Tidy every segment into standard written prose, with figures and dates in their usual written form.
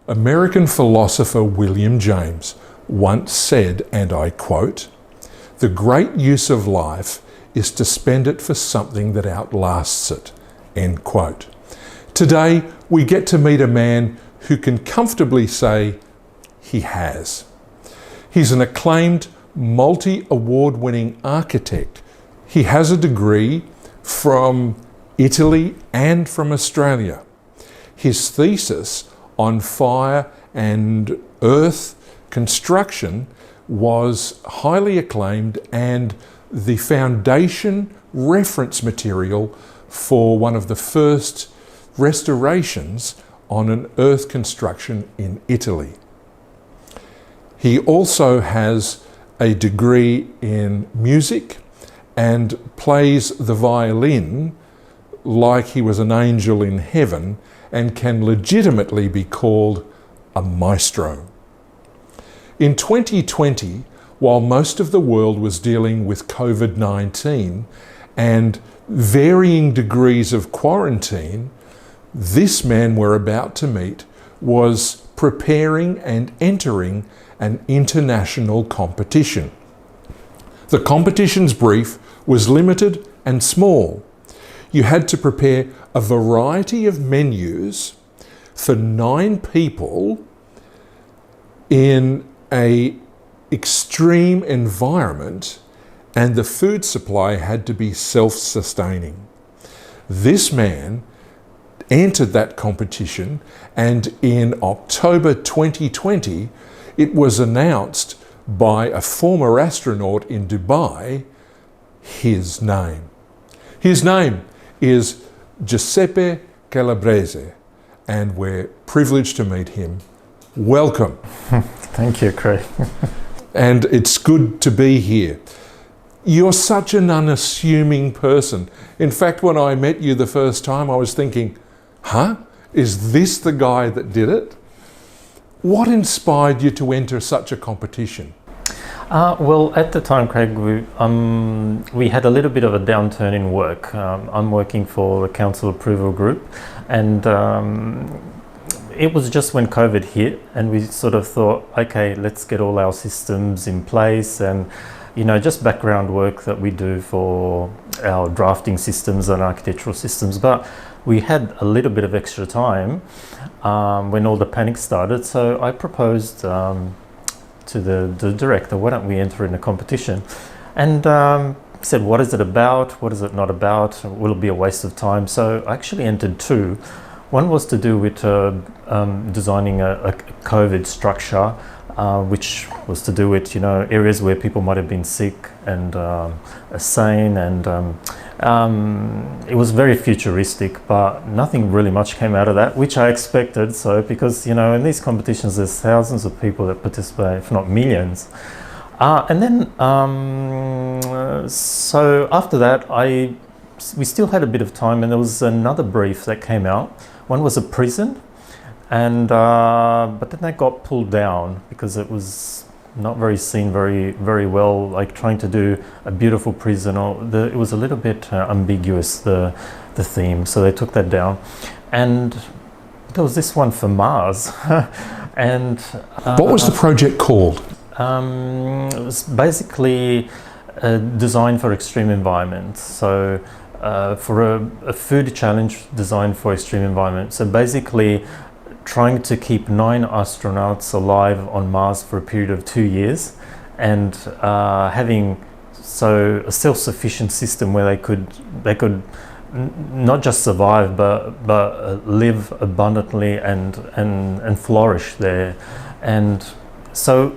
American philosopher William James once said, and I quote, "The great use of life is to spend it for something that outlasts it," end quote. Today, we get to meet a man who can comfortably say he has. He's an acclaimed multi-award-winning architect. He has a degree from Italy and from Australia. His thesis on fire and earth construction was highly acclaimed and the foundation reference material for one of the first restorations on an earth construction in Italy. He also has a degree in music and plays the violin like he was an angel in heaven and can legitimately be called a maestro. In 2020, while most of the world was dealing with COVID-19 and varying degrees of quarantine, this man we're about to meet was preparing and entering an international competition. The competition's brief was limited and small. You had to prepare a variety of menus for 9 people in an extreme environment, and the food supply had to be self-sustaining. This man entered that competition, and in October 2020, it was announced by a former astronaut in Dubai, his name. His name is Giuseppe Calabrese, and we're privileged to meet him. Welcome. Thank you, Craig. And it's good to be here. You're such an unassuming person. In fact, when I met you the first time, I was thinking, is this the guy that did it? What inspired you to enter such a competition? Well, at the time, Craig, we had a little bit of a downturn in work. I'm working for a council approval group, and it was just when COVID hit, and we sort of thought, okay, let's get all our systems in place, and just background work that we do for our drafting systems and architectural systems. But we had a little bit of extra time when all the panic started, so I proposed to the director, why don't we enter in a competition? And he said, what is it about? What is it not about? Will it be a waste of time? So I actually entered 2. One was to do with designing a COVID structure, which was to do with areas where people might have been sick and sane, and it was very futuristic, but nothing really much came out of that, which I expected. So because in these competitions there's thousands of people that participate, if not millions. And then so after that we still had a bit of time, and there was another brief that came out. One was a prison, and but then that got pulled down because it was not seen very well, like trying to do a beautiful prison, it was a little bit ambiguous, the theme, so they took that down. And there was this one for Mars. And what was the project called? It was basically a design for extreme environments. So for a food challenge designed for extreme environments. So basically trying to keep 9 astronauts alive on Mars for a period of 2 years, and having a self-sufficient system where they could not just survive but live abundantly and flourish there. And so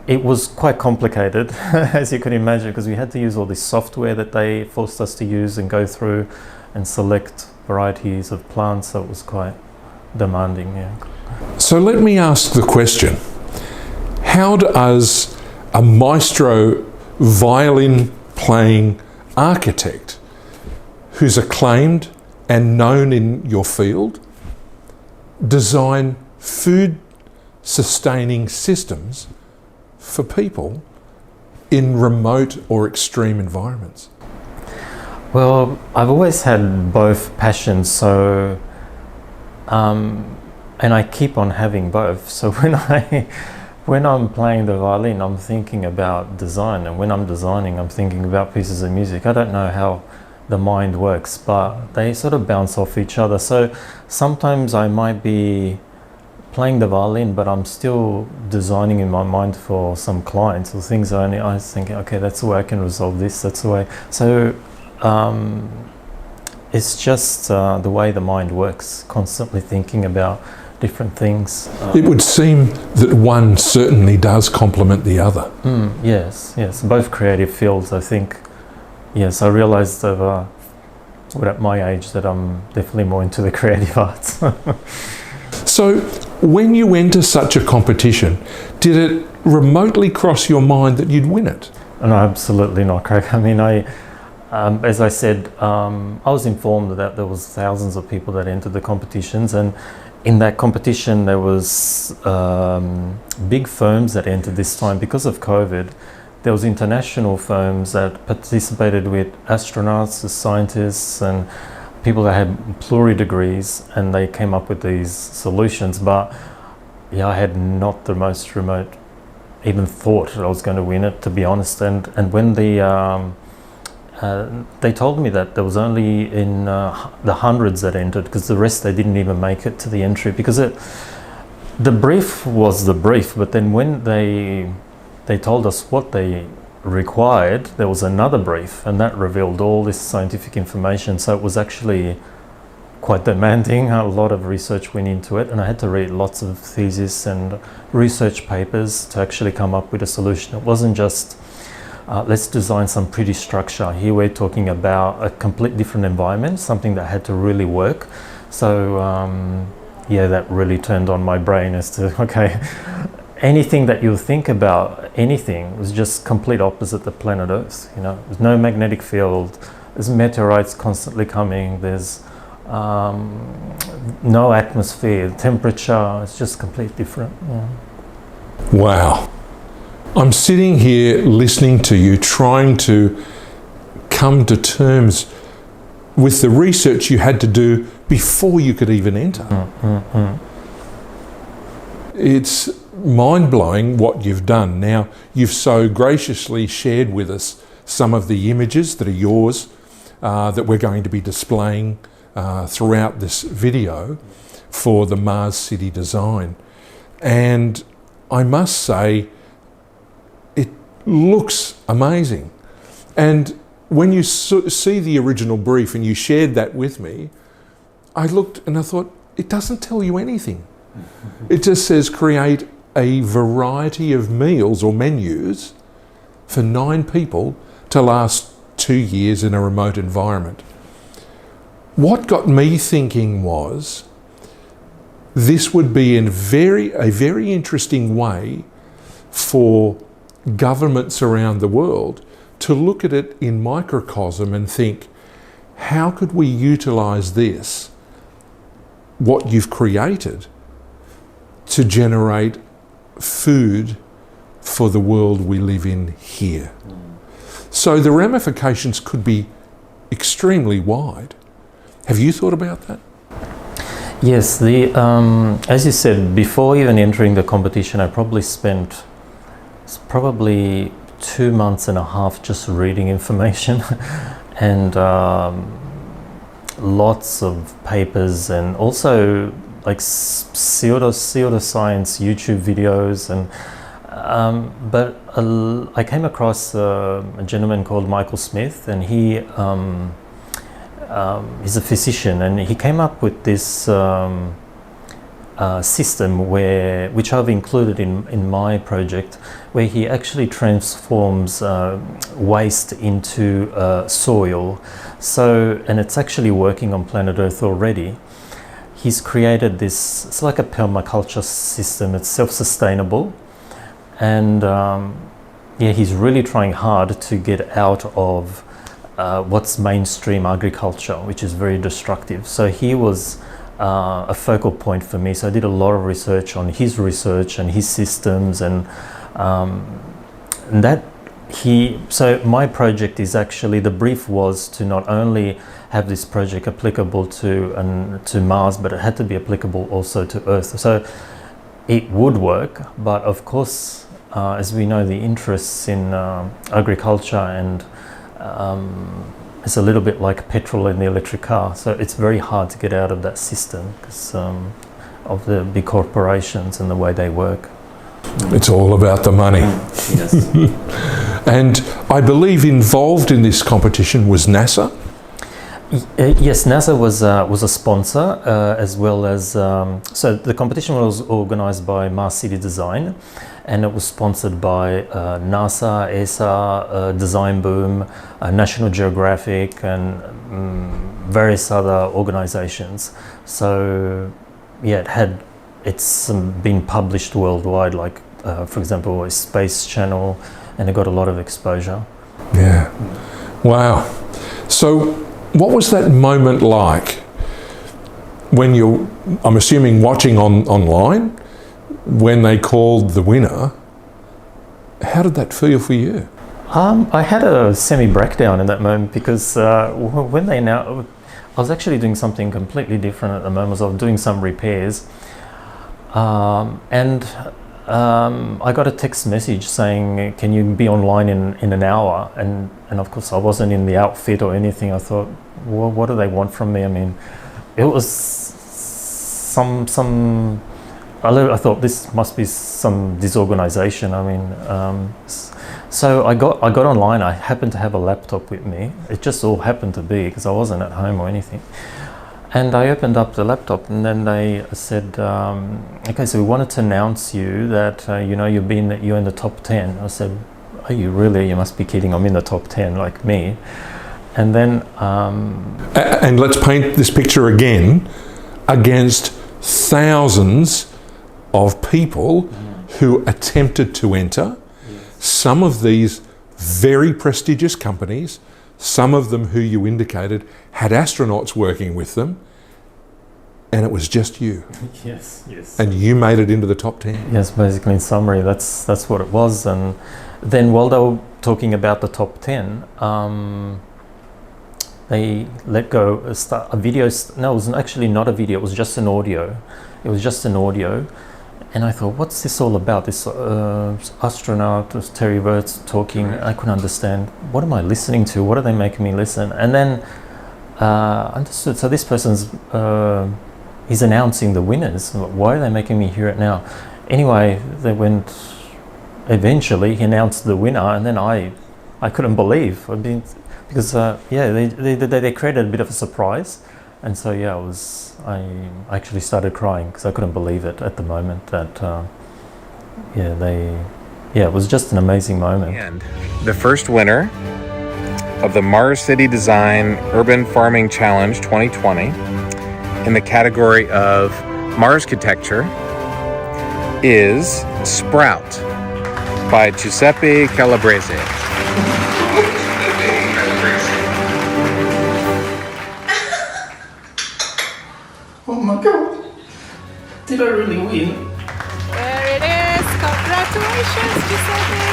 it was quite complicated, as you can imagine, because we had to use all this software that they forced us to use and go through and select varieties of plants. So it was quite demanding, yeah. So let me ask the question, how does a maestro violin playing architect who's acclaimed and known in your field design food sustaining systems for people in remote or extreme environments? Well, I've always had both passions. So and I keep on having both. So when I'm playing the violin, I'm thinking about design, and when I'm designing, I'm thinking about pieces of music. I don't know how the mind works, but they sort of bounce off each other. So sometimes I might be playing the violin, but I'm still designing in my mind for some clients or things. I think, okay, that's the way I can resolve this. That's the way. So it's just the way the mind works, constantly thinking about different things. It would seem that one certainly does complement the other. Yes, both creative fields, I think. Yes, I realised that at my age that I'm definitely more into the creative arts. So when you enter such a competition, did it remotely cross your mind that you'd win it? No, absolutely not, Craig. I mean, as I said, I was informed that there was thousands of people that entered the competitions, and in that competition there was big firms that entered this time because of COVID. There was international firms that participated with astronauts, scientists, and people that had pluri degrees, and they came up with these solutions. But yeah, I had not the most remote even thought that I was going to win it, to be honest. And when they told me that there was only in the hundreds that entered, because the rest, they didn't even make it to the entry, because the brief was the brief, but then when they told us what they required, there was another brief, and that revealed all this scientific information. So it was actually quite demanding. A lot of research went into it, and I had to read lots of theses and research papers to actually come up with a solution. It wasn't just let's design some pretty structure. Here we're talking about a complete different environment, something that had to really work. So yeah, that really turned on my brain as to, okay, anything that you think about, anything, was just complete opposite the planet Earth. You know, there's no magnetic field, there's meteorites constantly coming, there's no atmosphere, temperature, it's just completely different. Yeah. Wow. I'm sitting here listening to you, trying to come to terms with the research you had to do before you could even enter. It's mind-blowing what you've done. Now, you've so graciously shared with us some of the images that are yours, that we're going to be displaying throughout this video for the Mars City design. And I must say, it looks amazing. And when you see the original brief and you shared that with me, I looked and I thought, it doesn't tell you anything. It just says create a variety of meals or menus for 9 people to last 2 years in a remote environment. What got me thinking was this would be a very interesting way for governments around the world to look at it in microcosm and think, how could we utilise this, what you've created, to generate food for the world we live in here? So the ramifications could be extremely wide. Have you thought about that? Yes, as you said, before even entering the competition, I probably spent 2 months and a half just reading information and lots of papers, and also like pseudoscience YouTube videos. And but I came across a gentleman called Michael Smith, and he's a physician, and he came up with this system which I've included in my project, where he actually transforms waste into soil. So, and it's actually working on planet Earth already. He's created this, it's like a permaculture system, it's self-sustainable, and yeah, he's really trying hard to get out of what's mainstream agriculture, which is very destructive. So he was a focal point for me. So I did a lot of research on his research and his systems, and that So my project is actually, the brief was to not only have this project applicable to Mars, but it had to be applicable also to Earth. So it would work, but of course, as we know, the interests in agriculture and it's a little bit like petrol in the electric car. So it's very hard to get out of that system because of the big corporations and the way they work. It's all about the money. Yes. And I believe involved in this competition was NASA? Yes, NASA was a sponsor, as well as so the competition was organized by Mars City Design, and it was sponsored by NASA, ESA, Design Boom, National Geographic, and various other organizations. So yeah, it's been published worldwide, like for example a Space Channel, and it got a lot of exposure. Yeah. Wow. So what was that moment like when you're, I'm assuming, watching online, when they called the winner? How did that feel for you? I had a semi-breakdown in that moment because when they I was actually doing something completely different at the moment. I was doing some repairs, and I got a text message saying, "Can you be online in an hour?" And of course, I wasn't in the outfit or anything. I thought, well, what do they want from me? I mean, it was I thought this must be some disorganization. I mean, so I got online. I happened to have a laptop with me. It just all happened to be because I wasn't at home or anything. And I opened up the laptop, and then they said, "Okay, so we wanted to announce you that you're in the top 10." I said, "Are you really? You must be kidding! I'm in the top 10, like me." And then, and let's paint this picture again against thousands of people who attempted to enter. Yes. Some of these very prestigious companies, some of them who you indicated had astronauts working with them, and it was just you. Yes, yes. And you made it into the top 10. Yes, basically in summary, that's what it was. And then while they were talking about the top 10, they let go a video. No, it was actually not a video. It was just an audio. It was just an audio. And I thought, what's this all about? This astronaut, Terry Wirtz talking. I couldn't understand. What am I listening to? What are they making me listen? And then understood. So this person's he's announcing the winners. Why are they making me hear it now? Anyway, they went. Eventually, he announced the winner, and then I couldn't believe. I mean, because they created a bit of a surprise. And so I actually started crying because I couldn't believe it at the moment that it was just an amazing moment. And the first winner of the Mars City Design Urban Farming Challenge 2020 in the category of Mars-chitecture is Sprout by Giuseppe Calabrese. Oh my God! Did I really win? There it is! Congratulations, Giuseppe!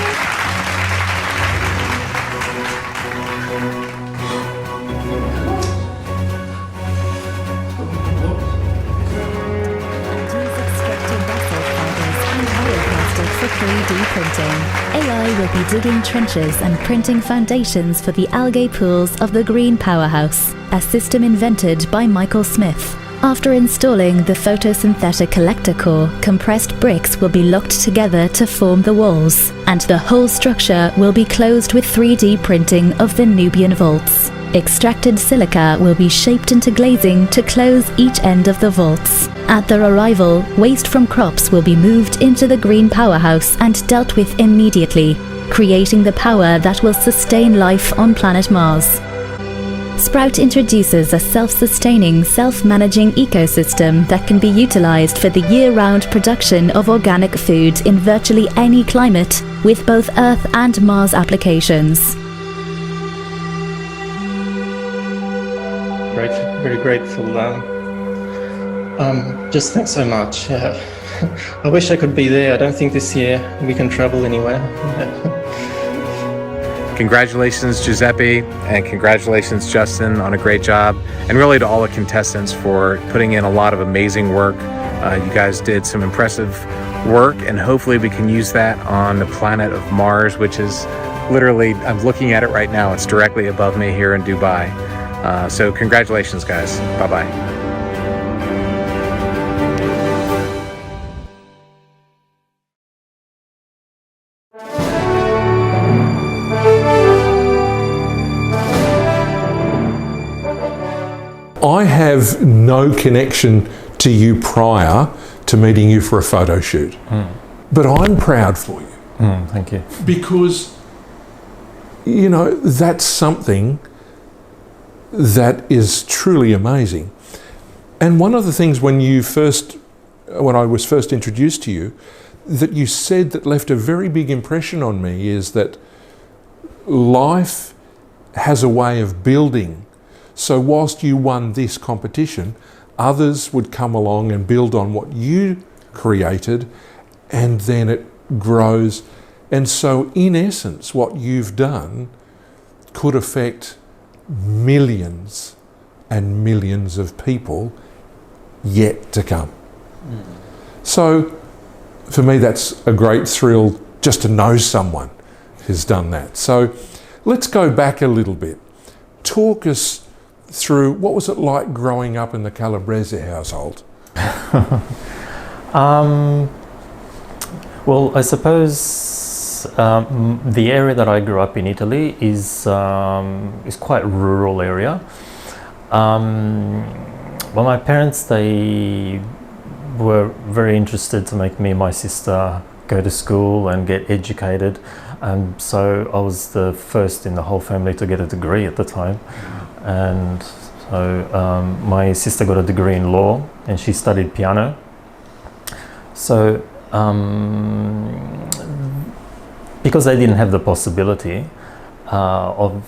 Use extracted basalt fibers and bioplastic for 3D printing. AI will be digging trenches and printing foundations for the algae pools of the Green Powerhouse, a system invented by Michael Smith. After installing the photosynthetic collector core, compressed bricks will be locked together to form the walls, and the whole structure will be closed with 3D printing of the Nubian vaults. Extracted silica will be shaped into glazing to close each end of the vaults. At their arrival, waste from crops will be moved into the Green Powerhouse and dealt with immediately, creating the power that will sustain life on planet Mars. Sprout introduces a self-sustaining, self-managing ecosystem that can be utilized for the year-round production of organic food in virtually any climate, with both Earth and Mars applications. Very grateful. Just thanks so much. I wish I could be there. I don't think this year we can travel anywhere. Congratulations, Giuseppe, and congratulations, Justin, on a great job. And really to all the contestants for putting in a lot of amazing work. You guys did some impressive work, and hopefully we can use that on the planet of Mars, which is literally, I'm looking at it right now. It's directly above me here in Dubai. So congratulations, guys. Bye-bye. I have no connection to you prior to meeting you for a photo shoot, but I'm proud for you. Thank you. Because, you know, that's something that is truly amazing. And one of the things when I was first introduced to you, that you said that left a very big impression on me is that life has a way of building. So whilst you won this competition, others would come along and build on what you created, and then it grows. And so in essence, what you've done could affect millions and millions of people yet to come. So for me, that's a great thrill just to know someone who's done that. So let's go back a little bit. Talk us through, what was it like growing up in the Calabrese household? Well, I suppose the area that I grew up in, Italy, is quite a rural area. Well, my parents, they were very interested to make me and my sister go to school and get educated. So I was the first in the whole family to get a degree at the time. And so my sister got a degree in law and she studied piano. So because they didn't have the possibility of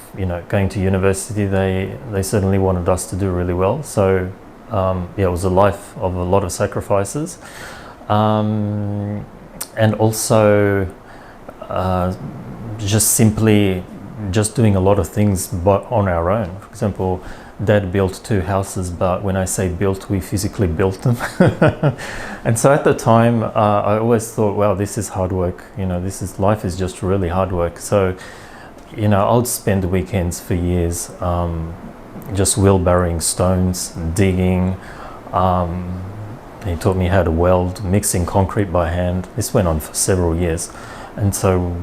going to university, they certainly wanted us to do really well. So it was a life of a lot of sacrifices, and also just doing a lot of things but on our own. For example, Dad built 2 houses, but when I say built, we physically built them. And so at the time, I always thought, wow, this is hard work. Life is just really hard work. So, I would spend weekends for years just wheelbarrowing stones, digging. He taught me how to weld, mixing concrete by hand. This went on for several years. And so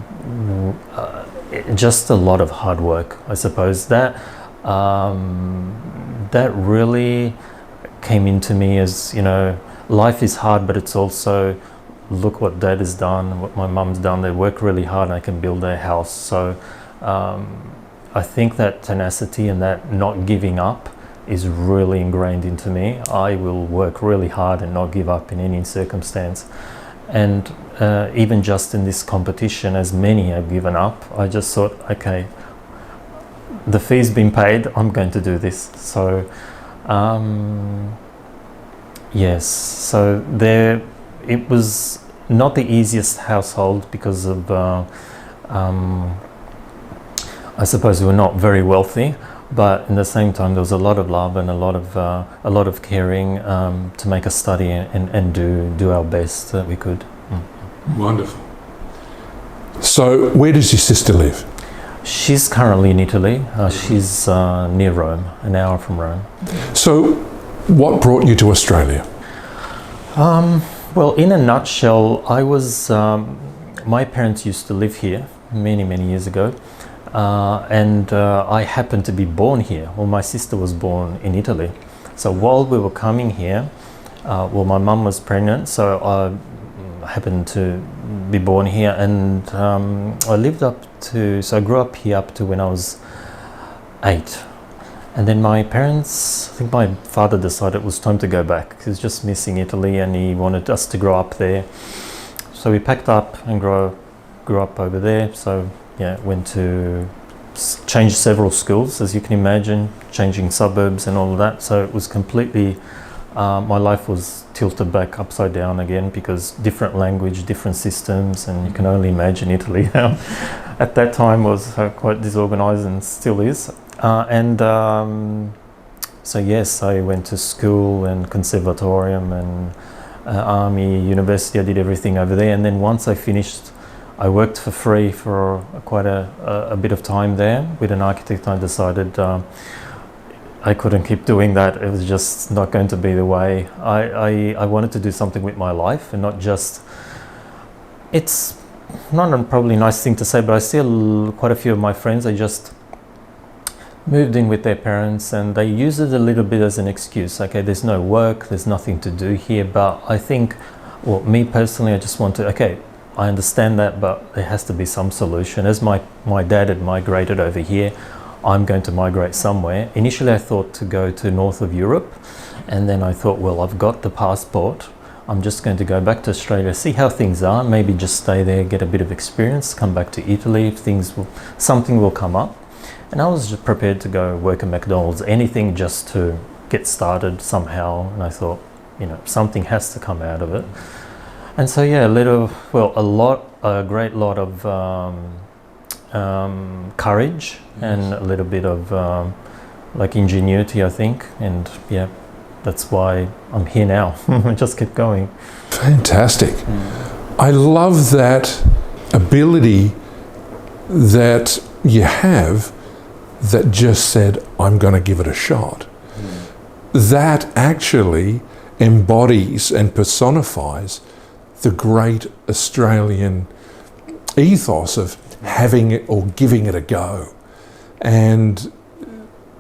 just a lot of hard work, I suppose. That really came into me as, life is hard, but it's also, look what Dad has done, what my mum's done. They work really hard and I can build their house. So I think that tenacity and that not giving up is really ingrained into me. I will work really hard and not give up in any circumstance. And even just in this competition, as many have given up, I just thought, okay, the fee's been paid, I'm going to do this. So yes, so it was not the easiest household because of I suppose we were not very wealthy, but in the same time there was a lot of love and a lot of caring to make us study and do our best that we could. Wonderful. So where does your sister live? She's currently in Italy. She's near Rome, an hour from Rome. So what brought you to Australia? Well, in a nutshell, my parents used to live here many years ago. And I happened to be born here. Well, my sister was born in Italy. So while we were coming here, my mum was pregnant, so I happened to be born here, and I grew up here up to when I was 8. And then my parents, I think my father decided it was time to go back. He was just missing Italy and he wanted us to grow up there. So we packed up and grew up over there. So went to change several schools, as you can imagine, changing suburbs and all of that. So it was completely my life was tilted back upside down again, because different language, different systems, and you can only imagine Italy now. At that time was quite disorganized, and still is. So yes, I went to school and conservatorium and army, university. I did everything over there, and then once I finished, I worked for free for quite a bit of time there with an architect. I decided I couldn't keep doing that. It was just not going to be the way. I wanted to do something with my life, and not just, it's not a probably nice thing to say, but I see quite a few of my friends, they just moved in with their parents and they use it a little bit as an excuse. Okay, there's no work, there's nothing to do here. But I think, well, me personally, I just want to, okay, I understand that, but there has to be some solution. As my dad had migrated over here, I'm going to migrate somewhere. Initially I thought to go to north of Europe, and then I thought, well, I've got the passport, I'm just going to go back to Australia, see how things are, maybe just stay there, get a bit of experience, come back to Italy if something will come up. And I was just prepared to go work at McDonald's, anything just to get started somehow. And I thought, something has to come out of it. And so yeah, a great lot of courage, and a little bit of ingenuity, I think. And yeah, that's why I'm here now. I just keep going. Fantastic. I love that ability that you have, that just said, I'm going to give it a shot. That actually embodies and personifies the great Australian ethos of having it or giving it a go. And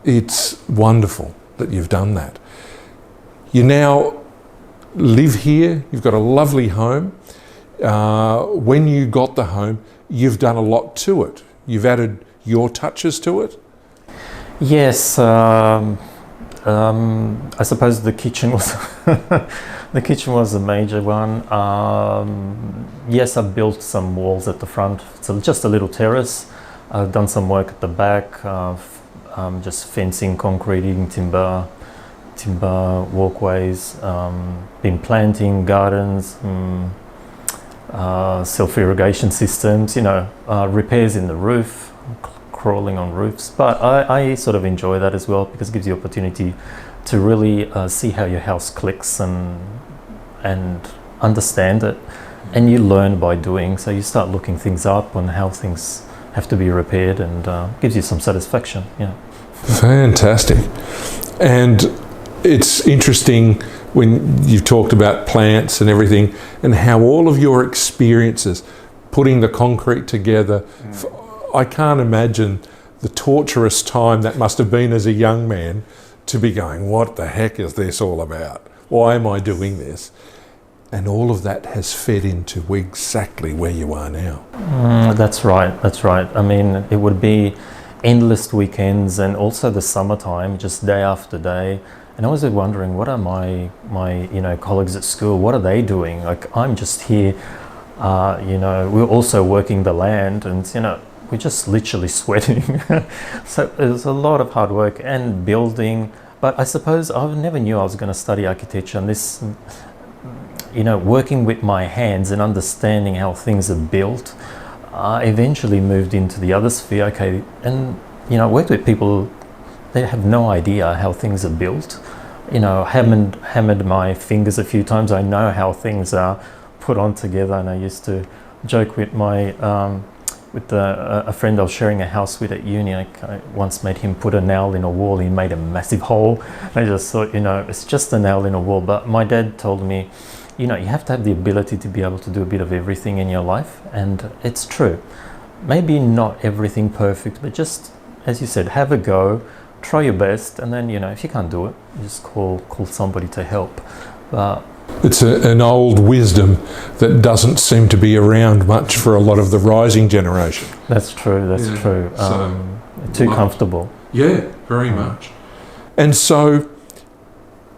it's wonderful that you've done that. You now live here, you've got a lovely home. When you got the home, you've done a lot to it. You've added your touches to it. Yes, I suppose the kitchen was the kitchen was a major one. Yes, I built some walls at the front, so just a little terrace. I've done some work at the back, just fencing, concreting, timber walkways, been planting gardens, self-irrigation systems, repairs in the roof, crawling on roofs. But I sort of enjoy that as well, because it gives you opportunity to really see how your house clicks and understand it, and you learn by doing. So you start looking things up on how things have to be repaired, and gives you some satisfaction. Yeah. Fantastic. And it's interesting when you've talked about plants and everything, and how all of your experiences putting the concrete together. I can't imagine the torturous time that must have been as a young man to be going, what the heck is this all about? Why am I doing this? And all of that has fed into exactly where you are now. That's right. I mean, it would be endless weekends, and also the summertime, just day after day. And I was wondering, what are my colleagues at school, what are they doing? Like, I'm just here, we're also working the land, and we're just literally sweating. So it was a lot of hard work and building. But I suppose I never knew I was going to study architecture, and this, working with my hands and understanding how things are built, I eventually moved into the other sphere. Okay, and I worked with people, they have no idea how things are built. Hammered my fingers a few times. I know how things are put on together, and I used to joke with my a friend I was sharing a house with at uni. I once made him put a nail in a wall. He made a massive hole. I just thought, it's just a nail in a wall. But my dad told me, you have to have the ability to be able to do a bit of everything in your life. And it's true. Maybe not everything perfect, but just, as you said, have a go, try your best. And then, if you can't do it, you just call somebody to help. But it's an old wisdom that doesn't seem to be around much for a lot of the rising generation. That's true. True. Too comfortable. Yeah, very much. And so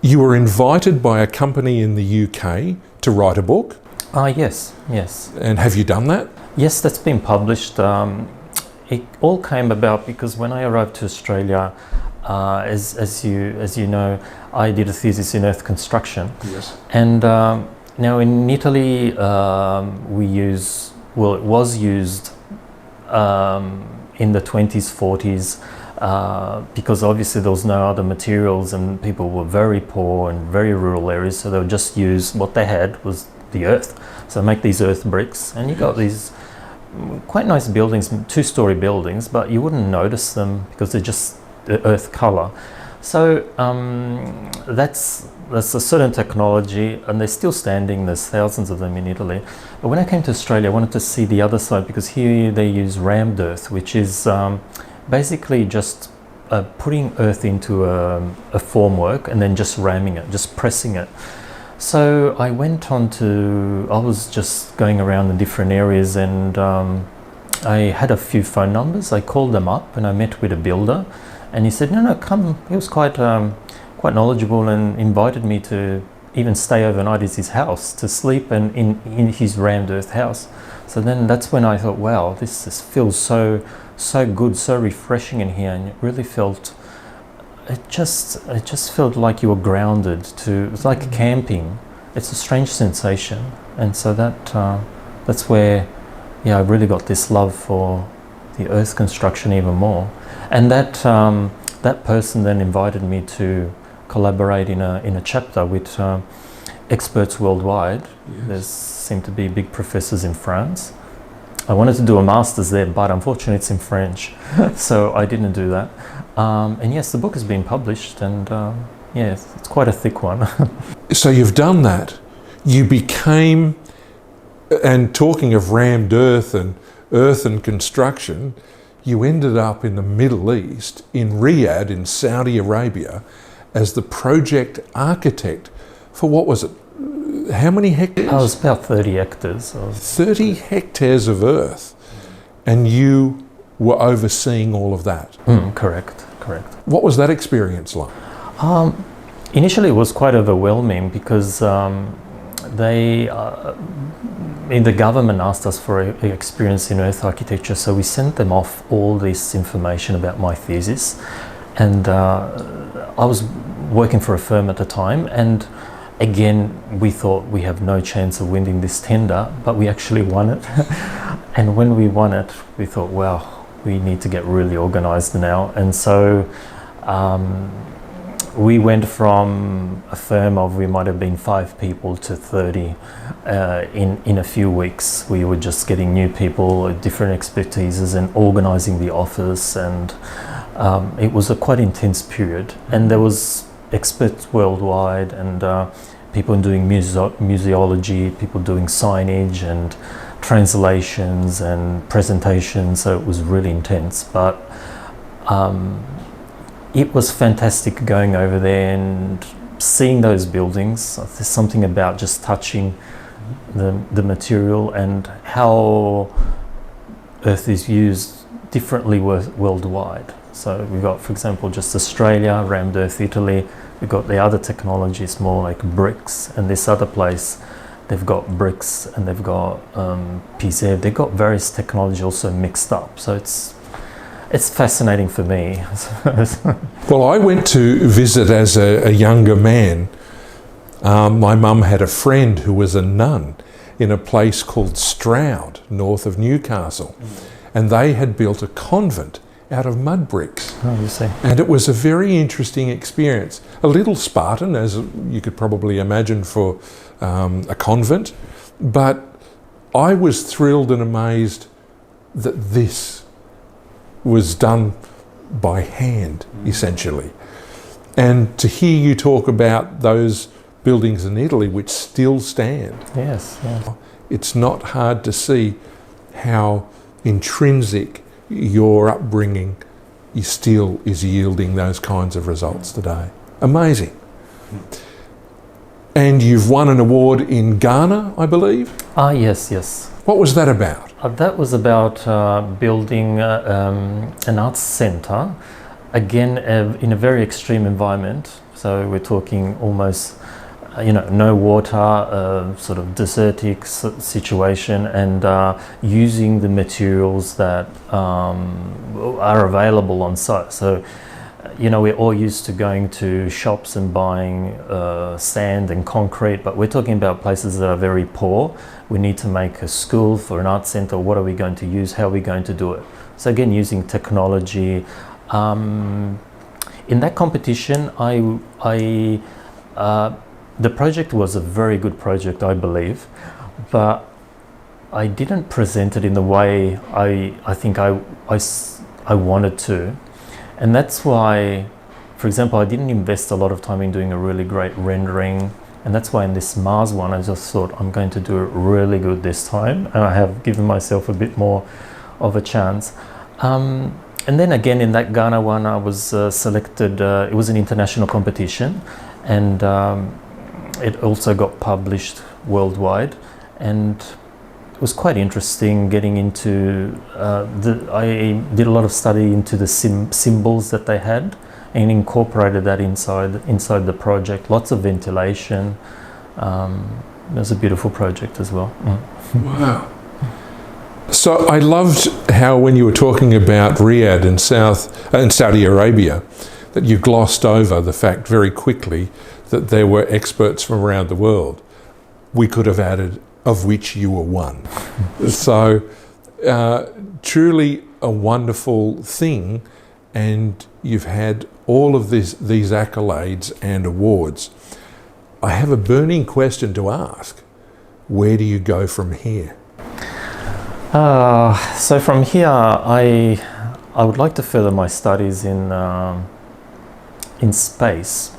you were invited by a company in the UK to write a book? Yes. And have you done that? Yes, that's been published. It all came about because when I arrived to Australia, As you know, I did a thesis in earth construction. Yes. And now in Italy, it was used in the 20s, 40s, because obviously there was no other materials and people were very poor and very rural areas, so they would just use what they had was the earth. So make these earth bricks, and you got these quite nice buildings, 2-story buildings, but you wouldn't notice them because they're just the earth color. So that's a certain technology, and they're still standing. There's thousands of them in Italy. But when I came to Australia, I wanted to see the other side, because here they use rammed earth, which is basically just putting earth into a formwork and then just ramming it, just pressing it. So I was just going around in different areas, and I had a few phone numbers. I called them up and I met with a builder, and he said, no, come. He was quite knowledgeable and invited me to even stay overnight at his house to sleep, and in his rammed earth house. So then that's when I thought, wow, this feels so good, so refreshing in here, and it really felt. It just felt like you were grounded to. It's like camping. It's a strange sensation, and so that's where, I really got this love for the earth construction even more. And that person then invited me to collaborate in a chapter with experts worldwide. Yes. There seem to be big professors in France. I wanted to do a master's there, but unfortunately it's in French, so I didn't do that. And yes, the book has been published, and it's quite a thick one. So you've done that. You became, and talking of rammed earth and construction, you ended up in the Middle East, in Riyadh, in Saudi Arabia, as the project architect for, what was it? How many hectares? It was about 30 hectares. 30 hectares of earth, and you were overseeing all of that. Correct. What was that experience like? Initially it was quite overwhelming, because the government asked us for experience in earth architecture, so we sent them off all this information about my thesis. And I was working for a firm at the time, and again we thought we have no chance of winning this tender, but we actually won it. And when we won it, we thought, wow, we need to get really organized now. And so we went from a firm of, we might have been 5 people to 30 in a few weeks. We were just getting new people with different expertises and organizing the office, and it was a quite intense period. And there was experts worldwide, and people doing museology, people doing signage and translations and presentations, so it was really intense. But it was fantastic going over there and seeing those buildings. There's something about just touching the material and how earth is used differently worldwide. So we've got, for example, just Australia, rammed earth Italy. We've got the other technologies, more like bricks, and this other place, they've got bricks and they've got PZ. They've got various technology also mixed up. So it's fascinating for me. Well, I went to visit as a younger man. My mum had a friend who was a nun in a place called Stroud, north of Newcastle, and they had built a convent out of mud bricks. Oh, you see. And it was a very interesting experience. A little Spartan, as you could probably imagine for a convent, but I was thrilled and amazed that this was done by hand, essentially. And to hear you talk about those buildings in Italy which still stand. Yes, yeah. It's not hard to see how intrinsic your upbringing still is yielding those kinds of results today. Amazing. And you've won an award in Ghana, I believe? Yes. What was that about? That was about building an arts centre, again in a very extreme environment. So we're talking almost, no water, sort of desertic situation, and using the materials that are available on site. So we're all used to going to shops and buying sand and concrete, but we're talking about places that are very poor. We need to make a school for an art center. What are we going to use? How are we going to do it? So again, using technology. In that competition, the project was a very good project, I believe, but I didn't present it in the way I think I wanted to. And that's why, for example, I didn't invest a lot of time in doing a really great rendering. And that's why in this Mars one, I just thought I'm going to do it really good this time. And I have given myself a bit more of a chance. And then again, in that Ghana one, I was selected, it was an international competition. And it also got published worldwide. And it was quite interesting getting into, I did a lot of study into the symbols that they had and incorporated that inside the project. Lots of ventilation. It was a beautiful project as well. Wow. So I loved how when you were talking about Riyadh in Saudi Arabia, that you glossed over the fact very quickly that there were experts from around the world. We could have added, of which you were one. So truly a wonderful thing, and you've had all of these accolades and awards. I have a burning question to ask. Where do you go from here? So from here, I would like to further my studies in space.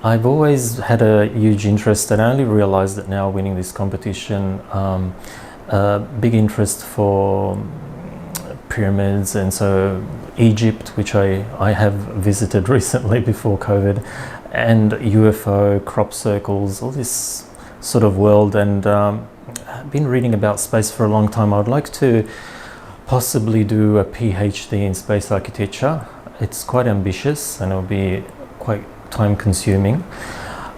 I've always had a huge interest, and I only realized that now winning this competition, big interest for pyramids, and so Egypt, which I have visited recently before COVID, and UFO, crop circles, all this sort of world. And I've been reading about space for a long time. I would like to possibly do a PhD in space architecture. It's quite ambitious and it'll be quite time consuming.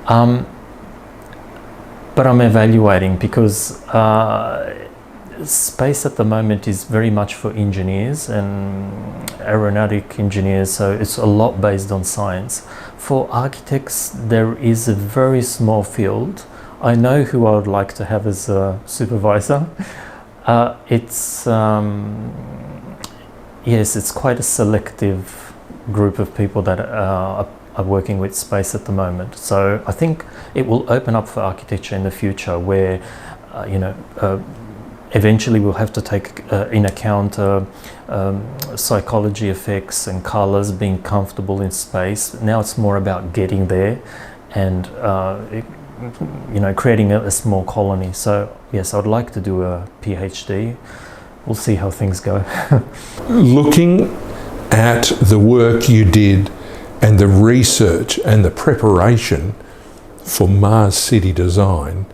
But I'm evaluating because space at the moment is very much for engineers and aeronautic engineers, so it's a lot based on science. For architects, there is a very small field. I know who I would like to have as a supervisor. It's quite a selective group of people that are working with space at the moment. So I think it will open up for architecture in the future, where eventually we'll have to take in account psychology effects and colors, being comfortable in space. Now it's more about getting there and creating a small colony. So yes, I'd like to do a PhD. We'll see how things go. Looking at the work you did and the research and the preparation for Mars City design,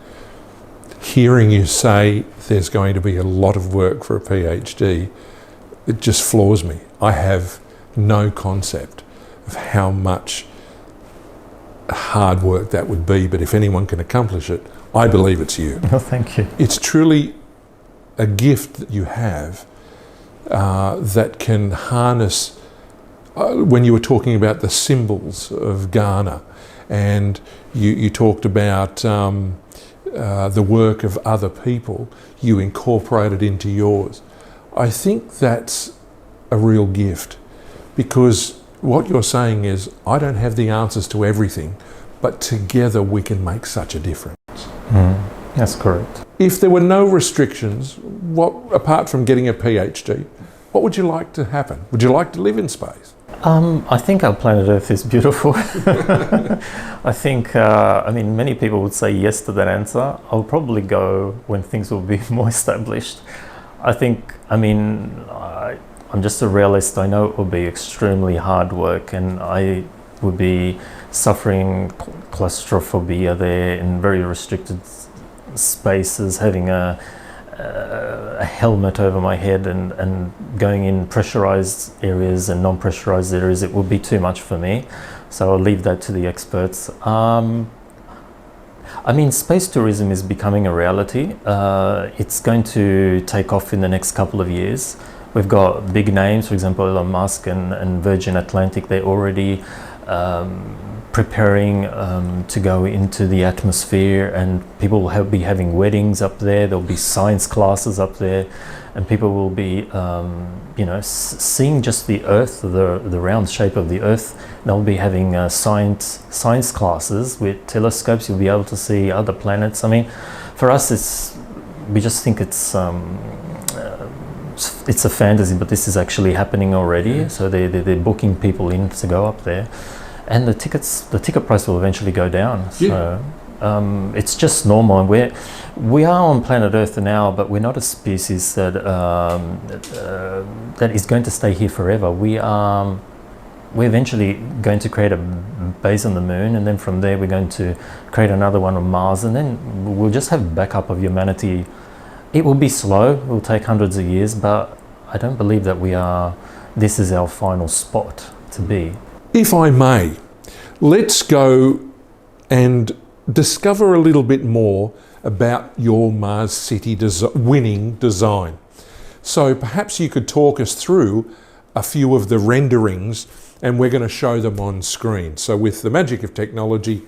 hearing you say there's going to be a lot of work for a PhD, it just floors me. I have no concept of how much hard work that would be, but if anyone can accomplish it, I believe it's you. Oh, thank you. It's truly a gift that you have that can harness, when you were talking about the symbols of Ghana, and you talked about the work of other people, you incorporated into yours. I think that's a real gift, because what you're saying is, I don't have the answers to everything, but together we can make such a difference. That's correct. If there were no restrictions, apart from getting a PhD, what would you like to happen? Would you like to live in space? I think our planet Earth is beautiful. I think, many people would say yes to that answer. I'll probably go when things will be more established. I'm just a realist. I know it will be extremely hard work, and I would be suffering claustrophobia there in very restricted spaces, having a helmet over my head and going in pressurized areas and non-pressurized areas. It would be too much for me, so I'll leave that to the experts. Space tourism is becoming a reality. It's going to take off in the next couple of years. We've got big names, for example, Elon Musk and Virgin Atlantic. They're already preparing to go into the atmosphere, and people will be having weddings up there. There'll be science classes up there, and people will be, seeing just the Earth, the round shape of the Earth. They'll be having science classes with telescopes. You'll be able to see other planets. I mean, for us, we just think it's a fantasy, but this is actually happening already. Yeah. So they're booking people in to go up there. And the ticket price will eventually go down. Yeah. So it's just normal. We are on planet Earth now, but we're not a species that is going to stay here forever. We're eventually going to create a base on the moon, and then from there we're going to create another one on Mars, and then we'll just have backup of humanity. It will be slow. It will take hundreds of years, but I don't believe that this is our final spot to be. If I may, let's go and discover a little bit more about your Mars City winning design. So perhaps you could talk us through a few of the renderings, and we're going to show them on screen. So with the magic of technology,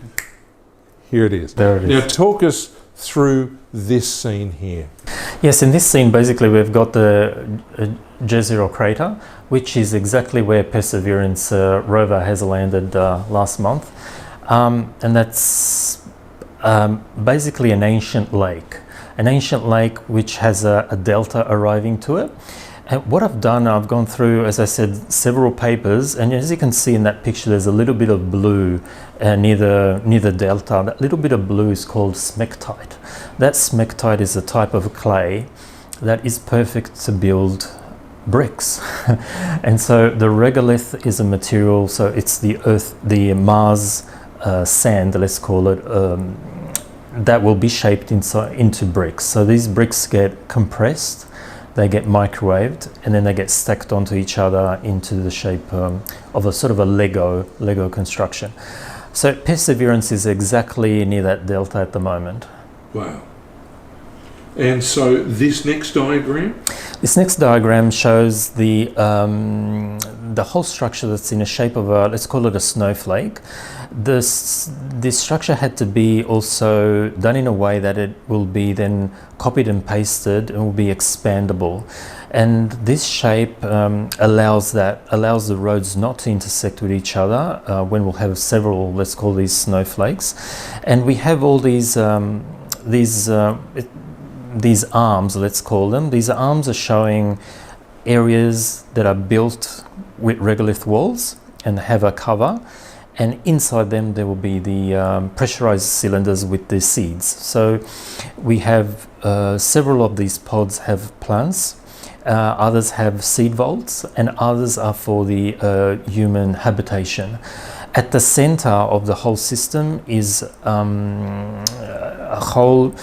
here it is. There it is. Now talk us through this scene here. Yes, in this scene basically we've got the Jezero crater, which is exactly where Perseverance rover has landed last month, and that's basically an ancient lake which has a delta arriving to it. And what I've done, I've gone through, as I said, several papers, and as you can see in that picture, there's a little bit of blue near the delta. That little bit of blue is called smectite. That smectite is a type of clay that is perfect to build bricks. And so the regolith is a material, so it's the Mars sand, let's call it, that will be shaped into bricks. So these bricks get compressed, they get microwaved, and then they get stacked onto each other into the shape of a sort of a Lego construction. So Perseverance is exactly near that delta at the moment. Wow. And so this next diagram? This next diagram shows the whole structure that's in a shape of let's call it a snowflake. This structure had to be also done in a way that it will be then copied and pasted and will be expandable. And this shape allows the roads not to intersect with each other when we'll have several, let's call these snowflakes. And we have all these arms, let's call them. These arms are showing areas that are built with regolith walls and have a cover, and inside them there will be the pressurized cylinders with the seeds. So we have several of these pods have plants, others have seed vaults, and others are for the human habitation. At the center of the whole system is a whole,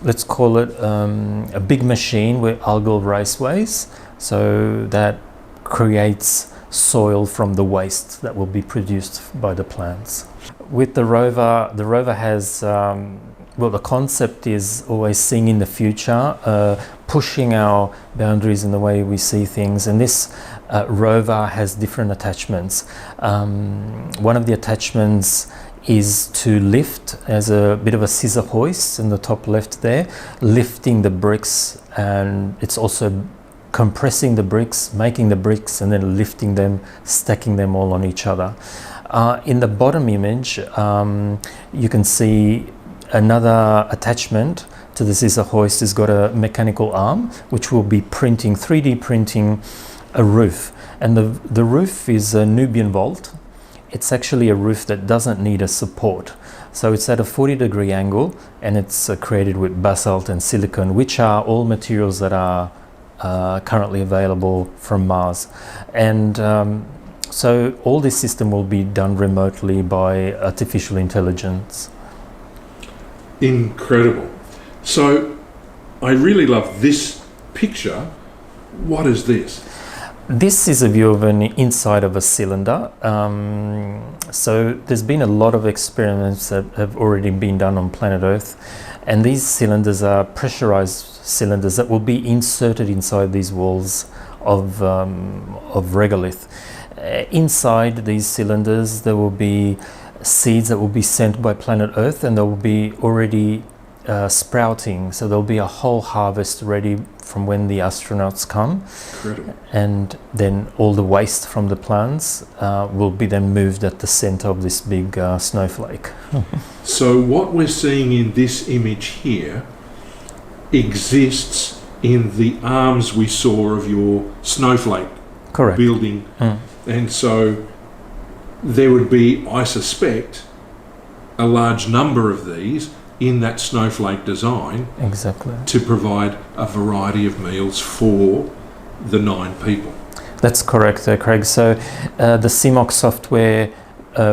let's call it a big machine with algal raceways, so that creates soil from the waste that will be produced by the plants. With the rover has, the concept is always seeing in the future, pushing our boundaries in the way we see things, and this rover has different attachments. One of the attachments is to lift as a bit of a scissor hoist in the top left there, lifting the bricks, and it's also compressing the bricks, making the bricks, and then lifting them, stacking them all on each other. In the bottom image, you can see another attachment to the scissor hoist has got a mechanical arm, which will be 3D printing a roof. And the roof is a Nubian vault. It's actually a roof that doesn't need a support. So it's at a 40-degree angle, and it's created with basalt and silicon, which are all materials that are currently available from Mars. And so all this system will be done remotely by artificial intelligence. Incredible. So I really love this picture. What is this? This is a view of an inside of a cylinder. So there's been a lot of experiments that have already been done on planet Earth, and these cylinders are pressurized cylinders that will be inserted inside these walls of regolith. Inside these cylinders there will be seeds that will be sent by planet Earth, and they will be already sprouting, so there'll be a whole harvest ready from when the astronauts come. Incredible. And then all the waste from the plants will be then moved at the center of this big snowflake. So what we're seeing in this image here exists in the arms we saw of your snowflake Correct. building. And so there would be, I suspect, a large number of these in that snowflake design. Exactly. To provide a variety of meals for the 9 people. That's correct, Craig. So the CMOC software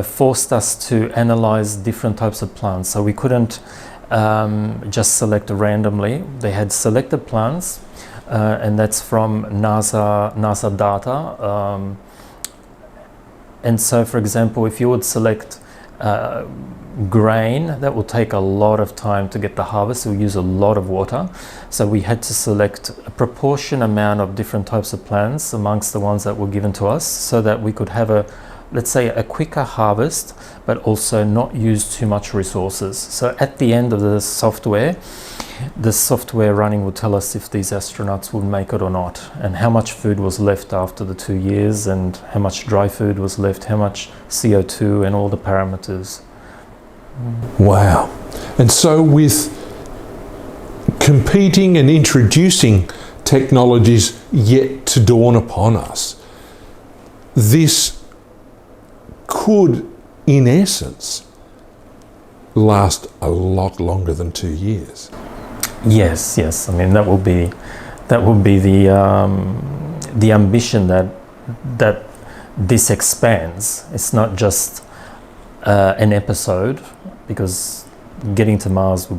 forced us to analyze different types of plants. So we couldn't just select randomly. They had selected plants, and that's from NASA data. And so, for example, if you would select grain, that will take a lot of time to get the harvest. It will use a lot of water. So we had to select a proportion amount of different types of plants amongst the ones that were given to us, so that we could have let's say a quicker harvest, but also not use too much resources. So at the end of the software running would tell us if these astronauts would make it or not, and how much food was left after the 2 years, and how much dry food was left, how much CO2, and all the parameters. Wow. And so with competing and introducing technologies yet to dawn upon us, this could, in essence, last a lot longer than 2 years. Yes. I mean, that will be the ambition that this expands. It's not just an episode, because getting to Mars will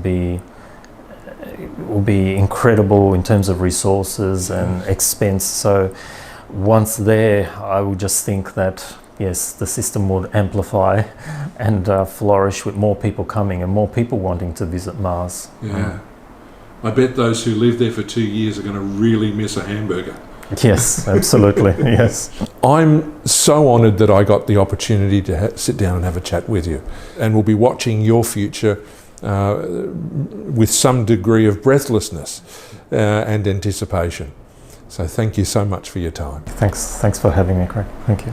be incredible in terms of resources and expense. So once there, I would just think that yes, the system would amplify and flourish with more people coming and more people wanting to visit Mars. Yeah. I bet those who live there for 2 years are going to really miss a hamburger. Yes, absolutely. Yes. I'm so honoured that I got the opportunity to sit down and have a chat with you, and we'll be watching your future with some degree of breathlessness and anticipation. So thank you so much for your time. Thanks for having me, Craig. Thank you.